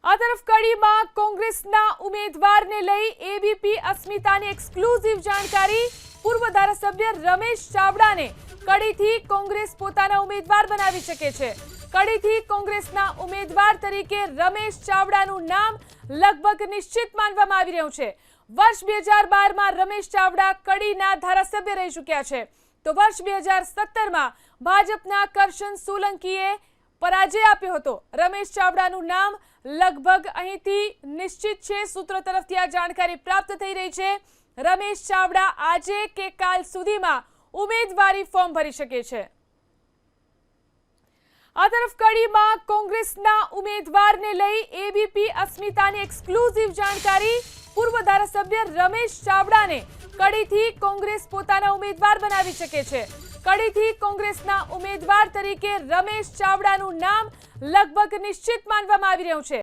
આ તરફ કડીમાં કોંગ્રેસના ઉમેદવારને લઈ એબીપી અસ્મિતાની એક્સક્લુઝિવ જાણકારી। પૂર્વ ધારાસભ્ય રમેશ ચાવડાને કડીથી કોંગ્રેસ પોતાના ઉમેદવાર બનાવી શકે છે। કડીથી કોંગ્રેસના ઉમેદવાર તરીકે રમેશ ચાવડાનું નામ લગભગ નિશ્ચિત માનવામાં આવી રહ્યું છે। વર્ષ 2012માં રમેશ ચાવડા કડીના ધારાસભ્ય રહી ચૂક્યા છે, તો વર્ષ 2017માં ભાજપના કરશન સોલંકીએ પરાજય આપ્યો હતો। રમેશ ચાવડાનું નામ લગભગ અહીંથી નિશ્ચિત છે। સૂત્રો તરફથી આ જાણકારી પ્રાપ્ત થઈ રહી છે। રમેશ ચાવડા આજે કે કાલ સુધીમાં ઉમેદવારી ફોર્મ ભરી શકે છે। આ તરફ કડીમાં કોંગ્રેસના ઉમેદવારને લઈ એબીપી અસ્મિતાની એક્સક્લુઝિવ જાણકારી। પૂર્વ ધારાસભ્ય રમેશ ચાવડાને કડીથી કોંગ્રેસ પોતાના ઉમેદવાર બનાવી શકે છે। કડીથી કોંગ્રેસના ઉમેદવાર તરીકે રમેશ ચાવડાનું નામ લગભગ નિશ્ચિત માનવામાં આવી રહ્યું છે।